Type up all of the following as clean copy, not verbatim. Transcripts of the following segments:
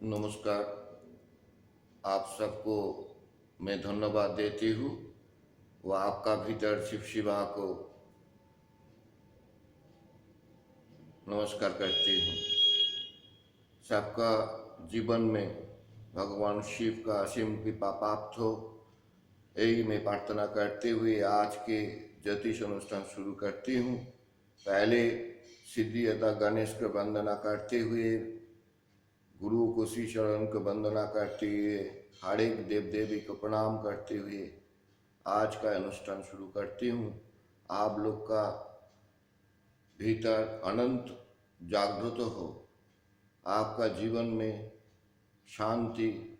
नमस्कार। आप सबको मैं धन्यवाद देती हूँ व आपका भीतर शिव शिवा को नमस्कार करती हूँ। सबका जीवन में भगवान शिव का असीम कृपा प्राप्त हो, यही मैं प्रार्थना करते हुए आज के ज्योतिष अनुष्ठान शुरू करती हूँ। पहले सिद्धिदाता गणेश को वंदना करते हुए, गुरु को श्री चरण को वंदना करते हुए, हर एक देव देवी को प्रणाम करते हुए आज का अनुष्ठान शुरू करती हूँ। आप लोग का भीतर अनंत जागृत हो, आपका जीवन में शांति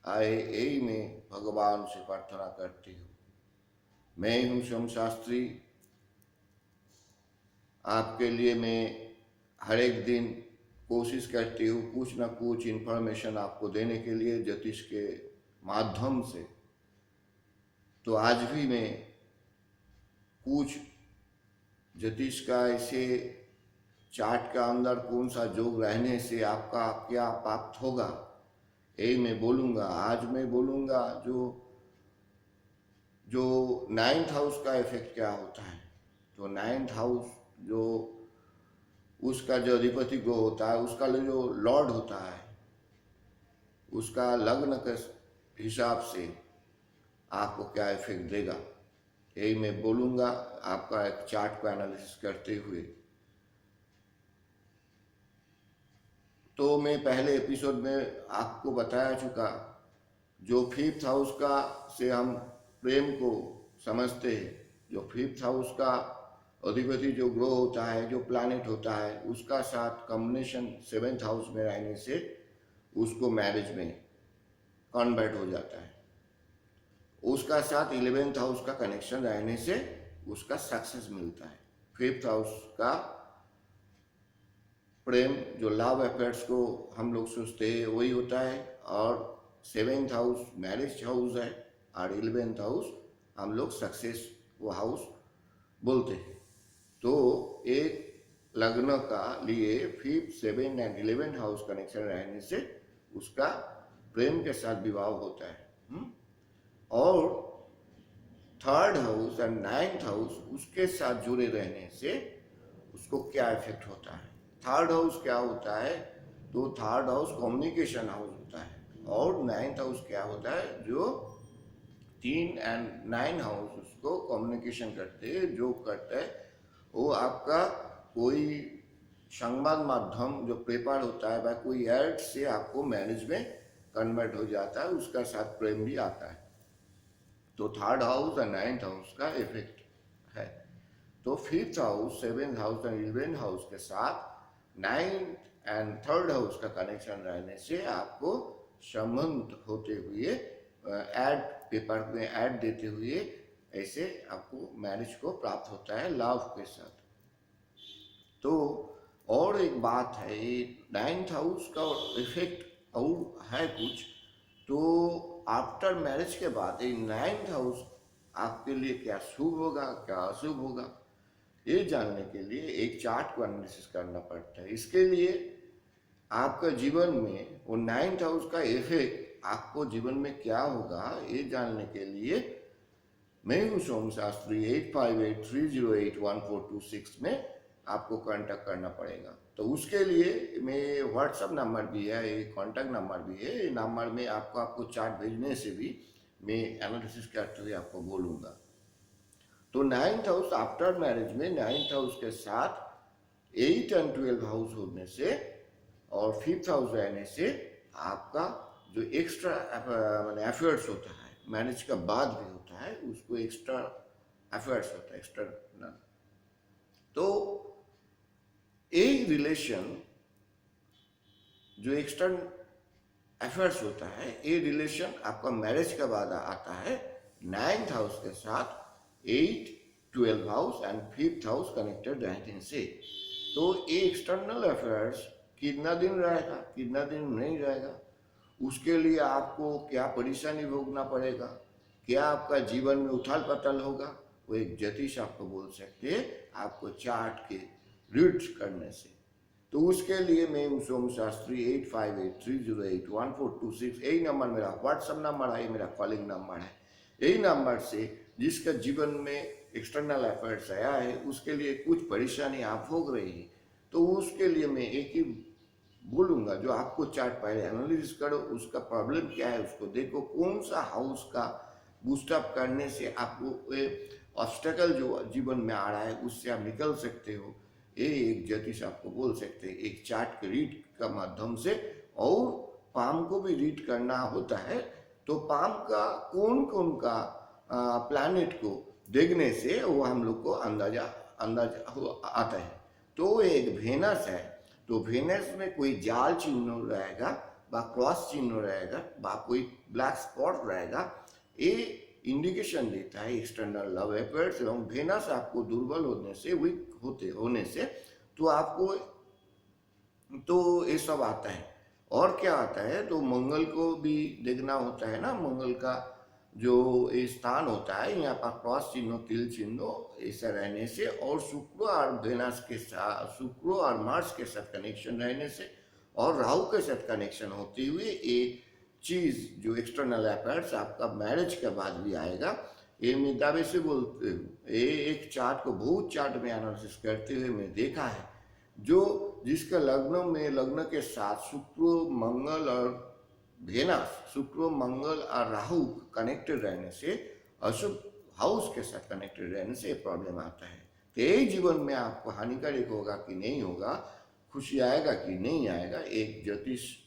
आए, यही मैं भगवान से प्रार्थना करती हूँ। मैं हूँ सोम शास्त्री। आपके लिए मैं हर एक दिन कोशिश करती हूँ कुछ ना कुछ इन्फॉर्मेशन आपको देने के लिए ज्योतिष के माध्यम से। तो आज भी मैं कुछ ज्योतिष का ऐसे चार्ट का अंदर कौन सा योग रहने से आपका क्या प्राप्त होगा, यही मैं बोलूँगा। आज मैं बोलूँगा जो नाइन्थ हाउस का इफेक्ट क्या होता है। तो नाइन्थ हाउस जो उसका जो अधिपति ग्रह होता है, उसका जो लॉर्ड होता है, उसका लग्न के हिसाब से आपको क्या इफेक्ट देगा, यही मैं बोलूँगा आपका एक चार्ट को एनालिसिस करते हुए। तो मैं पहले एपिसोड में आपको बताया चुका, जो फिफ्थ हाउस का से हम प्रेम को समझते हैं, जो फिफ्थ हाउस का अधिपति जो ग्रह होता है, जो प्लैनेट होता है, उसका साथ कॉम्बिनेशन सेवेंथ हाउस में रहने से उसको मैरिज में कन्वर्ट हो जाता है। उसका साथ 11th हाउस का कनेक्शन रहने से उसका सक्सेस मिलता है। फिफ्थ हाउस का प्रेम जो लव अफेयर्स को हम लोग सोचते हैं वही होता है, और 7th हाउस मैरिज हाउस है, और 11th हाउस हम लोग सक्सेस वो हाउस बोलते हैं। तो एक लग्न का लिए 5th, 7th and 11th house connection रहने से उसका प्रेम के साथ विवाह होता है। और 3rd house and 9th house उसके साथ जुड़े रहने से उसको क्या इफेक्ट होता है। 3rd हाउस क्या होता है, तो 3rd हाउस कम्युनिकेशन हाउस होता है, और 9th हाउस क्या होता है, जो 3 एंड 9 हाउस उसको कम्युनिकेशन करते हैं, जो करता है वो आपका कोई संवाद माध्यम जो प्रेपर होता है, वह कोई एड से आपको मैरिज में कन्वर्ट हो जाता है, उसका साथ प्रेम भी आता है। तो 3rd हाउस और 9th हाउस का इफेक्ट है। तो 5th हाउस, 7th हाउस और 11th हाउस के साथ 9th एंड 3rd हाउस का कनेक्शन रहने से आपको संबंध होते हुए एड पेपर में ऐड देते हुए ऐसे आपको मैरिज को प्राप्त होता है लव के साथ। तो और एक बात है, 9th हाउस का इफेक्ट और है कुछ, तो आफ्टर मैरिज के बाद ये 9th हाउस आपके लिए क्या शुभ होगा क्या अशुभ होगा, ये जानने के लिए एक चार्ट को एनालिसिस करना पड़ता है। इसके लिए आपका जीवन में वो 9th हाउस का इफेक्ट आपको जीवन में क्या होगा, ये जानने के लिए मैं हूँ सोम शास्त्री। 8583081426 में आपको कांटेक्ट करना पड़ेगा। तो उसके लिए मैं व्हाट्सअप नंबर भी है, एक कॉन्टैक्ट नंबर भी है, ये नंबर में आपको चार्ट भेजने से भी मैं एनालिसिस करते हुए आपको बोलूँगा। तो 9th हाउस आफ्टर मैरिज में 9th हाउस के साथ 8 एंड 12 हाउस होने से और 5th हाउस रहने से आपका जो एक्स्ट्रा मैंने एफर्ट्स होता है, मैरिज का बाद भी होता है, उसको एक्स्ट्रा एफर्ट्स होता है, एक्स्ट्रा। तो एक रिलेशन जो एक्सटर्न एफर्ट्स होता है, ये रिलेशन आपका मैरिज के बाद आता है 9th हाउस के साथ 8, 12 house and 5th house connected रहने से। तो ये एक्सटर्नल अफेयर्स कितना दिन रहेगा कितना दिन नहीं रहेगा, उसके लिए आपको क्या परेशानी भोगना पड़ेगा, क्या आपका जीवन में उथल पथल होगा, वो एक ज्योतिष आपको बोल सकते हैं आपको चार्ट के रीड करने से। तो उसके लिए मैं हूँ सोम शास्त्री 8583081426, यही नंबर मेरा व्हाट्सअप नंबर है, मेरा कॉलिंग नंबर है। यही नंबर से जिसका जीवन में एक्सटर्नल अफेयर्स आया है, उसके लिए कुछ परेशानी आप भोग रही है, तो उसके लिए मैं एक ही बोलूँगा, जो आपको चार्ट पहले एनालिसिस करो, उसका प्रॉब्लम क्या है उसको देखो, कौन सा हाउस का बूस्टअप करने से आपको ऑब्स्टेकल जो जीवन में आ रहा है उससे आप निकल सकते हो। ये एक ज्योतिष आपको बोल सकते हैं एक चार्ट के रीड का माध्यम से, और पाम को भी रीड करना होता है। तो पाम का कौन कौन का प्लैनेट को देखने से वो हम लोग को अंदाजा आता है। तो एक वेनस है, तो वेनस में कोई जाल चिन्ह रहेगा बा क्रॉस चिन्ह रहेगा बा कोई ब्लैक स्पॉट रहेगा, ये इंडिकेशन देता है एक्सटर्नल लव अफेयर्स। एवं वेनस आपको दुर्बल होने से, वीक होने से, तो आपको तो ये सब आता है। और क्या आता है, तो मंगल को भी देखना होता है ना, मंगल का जो स्थान होता है यहाँ पर क्रॉस चिन्ह, तिल चिन्ह ऐसा रहने से, और शुक्र और वेनस के साथ, शुक्र और मार्स के साथ कनेक्शन रहने से, और राहु के साथ कनेक्शन होते हुए एक चीज़ जो एक्सटर्नल अफेयर्स आपका मैरिज के बाद भी आएगा। ये मैं दावे से बोलते हूँ, ये एक चार्ट को बहुत चार्ट में एनालिसिस करते हुए मैं देखा है, जो जिसका लग्न में, लग्न के साथ शुक्र मंगल और वेनस, शुक्र मंगल और राहु कनेक्टेड रहने से, अशुभ हाउस के साथ कनेक्टेड रहने से प्रॉब्लम आता है। तो यही जीवन में आपको हानिकारक होगा कि नहीं होगा, खुशी आएगा कि नहीं आएगा, एक ज्योतिष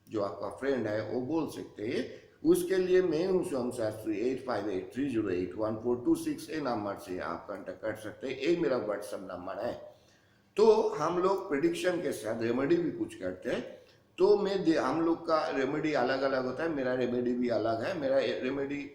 जो आपका फ्रेंड है वो बोल सकते हैं। उसके लिए मैं हूँ सोम शास्त्री 8583081426, ये नंबर से आप कांटेक्ट कर सकते हैं, यही मेरा व्हाट्सएप नंबर है। तो हम लोग प्रिडिक्शन के साथ रेमेडी भी कुछ करते हैं। तो हम लोग का रेमेडी अलग अलग होता है, मेरा रेमेडी भी अलग है। मेरा रेमेडी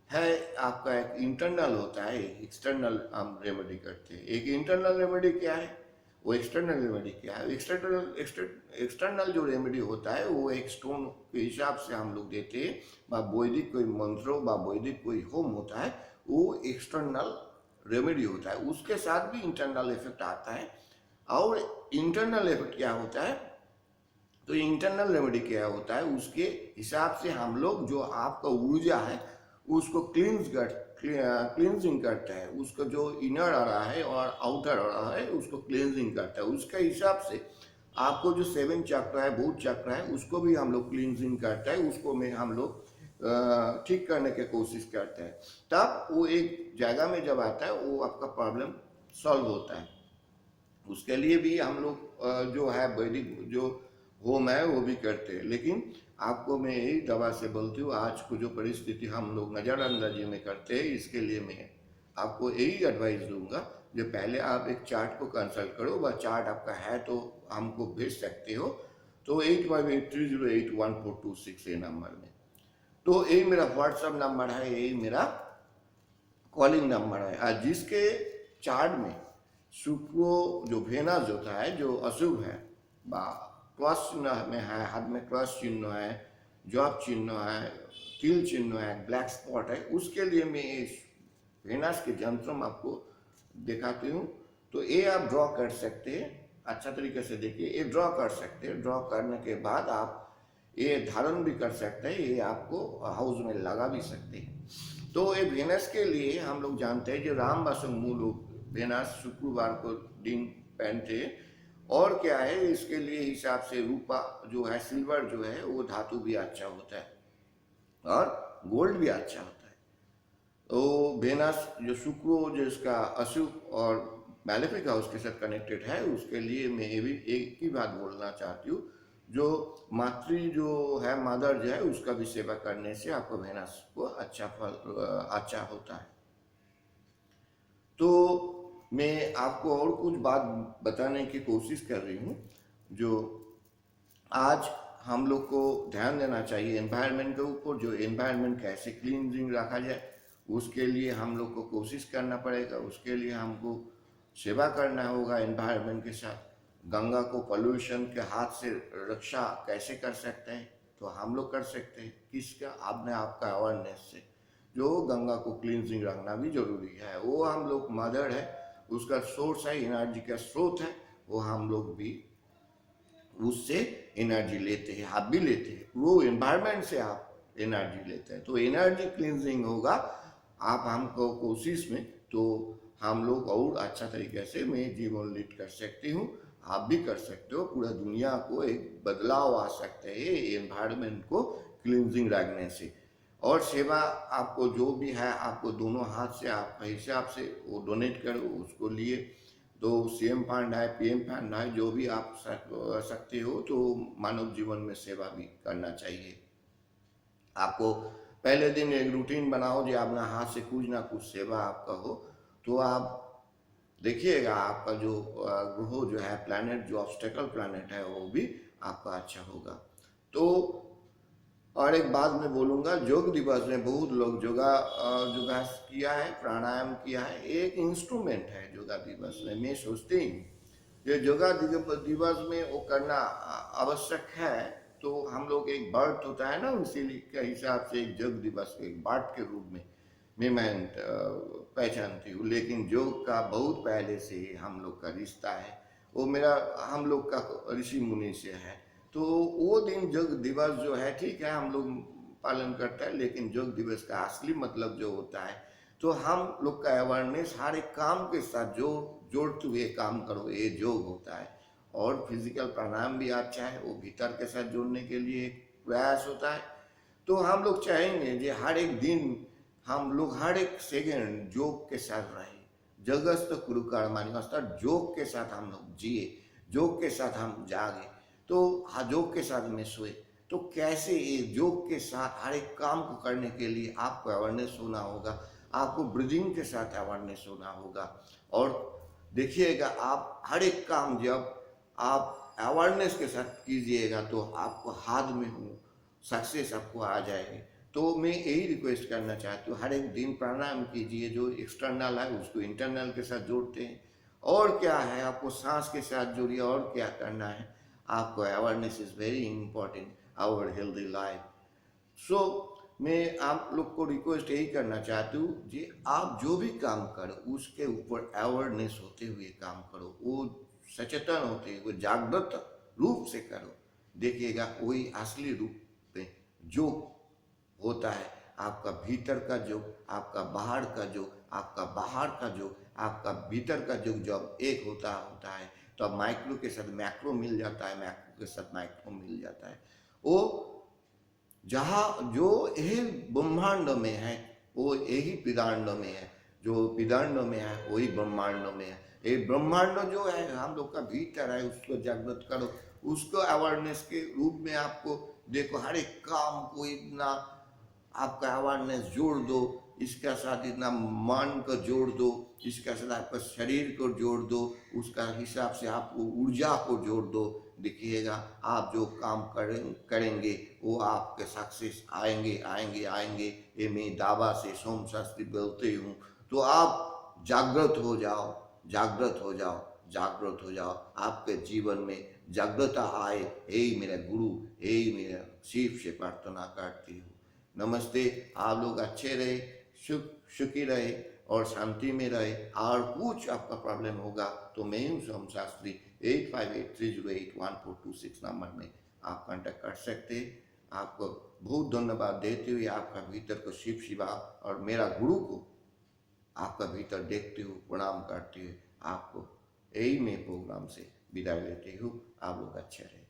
है आपका एक इंटरनल होता है, एक एक्सटर्नल हम रेमेडी करते हैं। एक इंटरनल रेमेडी क्या है, वो एक्सटर्नल रेमेडी क्या है। एक्सटर्नल जो रेमेडी होता है वो एक स्टोन के हिसाब से हम लोग देते हैं, बा वैदिक कोई मंत्रों बा वैदिक कोई होम होता है, वो एक्सटर्नल रेमेडी होता है। उसके साथ भी इंटरनल इफेक्ट आता है। और इंटरनल इफेक्ट क्या होता है, तो इंटरनल रेमेडी क्या होता है, उसके हिसाब से हम लोग जो आपका ऊर्जा है उसको क्लींजिंग करता है, उसका जो इनर आ रहा है और आउटर आ रहा है उसको क्लींजिंग करता है। उसके हिसाब से आपको जो 7 चक्र है, बहुत चक्र है, उसको भी हम लोग क्लींजिंग करता है, उसको में हम लोग ठीक करने की कोशिश करते हैं। तब वो एक जगह में जब आता है वो आपका प्रॉब्लम सॉल्व होता है। उसके लिए भी हम लोग जो है वैदिक जो होम है वो भी करते हैं। लेकिन आपको मैं यही दवा से बोलती हूँ, आज को जो परिस्थिति हम लोग नज़रअंदाजी में करते हैं, इसके लिए मैं आपको यही एडवाइस दूंगा, जो पहले आप एक चार्ट को कंसल्ट करो। वह चार्ट आपका है तो हमको भेज सकते हो, तो 8583081426 ये नंबर में। तो यही मेरा व्हाट्सअप नंबर है, यही मेरा कॉलिंग नंबर है। आज जिसके चार्ट में शुक्र जो वेनस होता है, जो अशुभ है, क्रॉस चिन्ह में है, हाथ में क्रॉस चिन्ह है, जॉब चिन्ह है, तिल चिन्ह है, ब्लैक स्पॉट है, उसके लिए मैं वेनस के यंत्र में आपको दिखाती हूँ। तो ये आप ड्रॉ कर सकते हैं, अच्छा तरीके से देखिए, ये ड्रॉ कर सकते हैं। ड्रॉ करने के बाद आप ये धारण भी कर सकते हैं, ये आपको हाउस में लगा भी सकते हैं। तो ये वेनस के लिए हम लोग जानते हैं जो रामवासु मूल वेनस शुक्रवार को दिन पहनते हैं। और क्या है, इसके लिए हिसाब से रूपा जो है, सिल्वर जो है, वो धातु भी अच्छा होता है और गोल्ड भी अच्छा होता है। तो वेनस जो शुक्र जो इसका अशुभ और मैलेफिक हाउस के साथ कनेक्टेड है, उसके लिए मैं ये भी एक ही बात बोलना चाहती हूँ, जो मातृ जो है, मदर जो है, उसका भी सेवा करने से आपको वेनस को अच्छा फल अच्छा होता है। तो मैं आपको और कुछ बात बताने की कोशिश कर रही हूँ, जो आज हम लोग को ध्यान देना चाहिए एनवायरनमेंट के ऊपर। जो एनवायरनमेंट कैसे क्लीनिंग रखा जाए, उसके लिए हम लोग को कोशिश करना पड़ेगा। उसके लिए हमको सेवा करना होगा एनवायरनमेंट के साथ। गंगा को पोल्यूशन के हाथ से रक्षा कैसे कर सकते हैं, तो हम लोग कर सकते हैं। किसका, आपने आपका अवेयरनेस से, जो गंगा को क्लींजिंग रखना भी जरूरी है। वो हम लोग मदर है, उसका सोर्स है, एनर्जी का स्रोत है, वो हम लोग भी उससे एनर्जी लेते हैं, आप भी लेते हैं, वो एनवायरनमेंट से आप एनर्जी लेते हैं। तो एनर्जी क्लींजिंग होगा आप हमको कोशिश में, तो हम लोग और अच्छा तरीके से मैं जीवन लीड कर सकती हूँ, आप भी कर सकते हो। पूरा दुनिया को एक बदलाव आ सकते हैं एनवायरनमेंट को क्लींजिंग रखने से। और सेवा आपको जो भी है, आपको दोनों हाथ से आप हिसाब से वो डोनेट करो उसको लिए। तो सीएम फंड है, पीएम फंड है, जो भी आप सकते हो, तो मानव जीवन में सेवा भी करना चाहिए। आपको पहले दिन एक रूटीन बनाओ जो अपना हाथ से कुछ ना कुछ सेवा आपका हो, तो आप देखिएगा आपका जो ग्रह जो है, प्लैनेट जो ऑब्स्टेकल प्लैनेट है, वो भी आपका अच्छा होगा। तो और एक बात मैं बोलूँगा, योग दिवस में बहुत लोग योगाभ्यास किया है, प्राणायाम किया है, एक इंस्ट्रूमेंट है योगा दिवस में। मैं सोचती हूँ ये योगा दिवस में वो करना आवश्यक है। तो हम लोग एक बर्थ होता है ना, उसी के हिसाब से एक योग दिवस एक बर्थ के रूप में मैं पहचानती हूँ। लेकिन योग का बहुत पहले से ही हम लोग का रिश्ता है, वो मेरा हम लोग का ऋषि मुनि से है। तो वो दिन योग दिवस जो है, ठीक है हम लोग पालन करते हैं, लेकिन योग दिवस का असली मतलब जो होता है, तो हम लोग का अवेयरनेस हर एक काम के साथ जो जोड़ते हुए काम करो, ये योग होता है। और फिजिकल प्राणायाम भी आप चाहे वो भीतर के साथ जोड़ने के लिए एक प्रयास होता है। तो हम लोग चाहेंगे कि हर एक दिन हम लोग हर एक सेकंड योग के साथ रहे, जगस्त कुरु कर्माणि, अर्थात योग के साथ हम लोग जिए, योग के साथ हम जागे, तो योग के साथ में सोए। तो कैसे ये योग के साथ हर एक काम को करने के लिए आपको अवेयरनेस होना होगा, आपको ब्रीदिंग के साथ अवेयरनेस होना होगा। और देखिएगा आप हर एक काम जब आप अवेयरनेस के साथ कीजिएगा, तो आपको हाथ में हो सक्सेस आपको आ जाएगी। तो मैं यही रिक्वेस्ट करना चाहती हूँ, हर एक दिन प्राणायाम कीजिए, जो एक्सटर्नल है उसको इंटरनल के साथ जोड़ते हैं। और क्या है, आपको सांस के साथ जोड़िए, और क्या करना है आपको। Awareness is very important our healthy life. So मैं आप लोग को रिक्वेस्ट यही करना चाहती हूँ कि आप जो भी काम करो उसके ऊपर अवेयरनेस होते हुए काम करो, वो सचेतन होते हुए जागृत रूप से करो। देखिएगा वही असली रूप में जो होता है, आपका भीतर का जो, आपका बाहर का जो, आपका बाहर का जो, आपका भीतर का जो जब एक होता है, तो माइक्रो के साथ मैक्रो मिल जाता है, मैक्रो के साथ माइक्रो मिल जाता है। वो जहाँ जो यही ब्रह्मांड में है, वो यही पिदांड में है, जो पिदांड में है वही ब्रह्मांड में है। ये ब्रह्मांड जो है हम लोग का भीतर है, उसको जागृत करो, उसको अवेयरनेस के रूप में आपको देखो। हर एक काम को इतना आपका अवेयरनेस जोड़ दो, इसका साथ इतना मन को जोड़ दो, इसका साथ आपका शरीर को जोड़ दो, उसका हिसाब से आपको ऊर्जा को जोड़ दो। देखिएगा आप जो काम करेंगे वो आपके सक्सेस आएंगे आएंगे आएंगे, ये मैं दावा से सोम शास्त्री बोलते हूँ। तो आप जागृत हो जाओ, जागृत हो जाओ, जागृत हो जाओ, आपके जीवन में जागृता आए, यही मेरा गुरु, यही मेरा शिव से प्रार्थना करती हूँ। नमस्ते। आप लोग अच्छे रहे, सुखी रहे और शांति में रहे। और कुछ आपका प्रॉब्लम होगा तो मैं हूँ सोम शास्त्री, 8583081426 नंबर में आप कांटेक्ट कर सकते। आपको बहुत धन्यवाद देते हुए, आपका भीतर को शिव शिवा और मेरा गुरु को आपका भीतर देखते हुए प्रणाम करते हुए आपको यही मैं प्रोग्राम से विदाई लेते हूँ। आप लोग अच्छे रहे।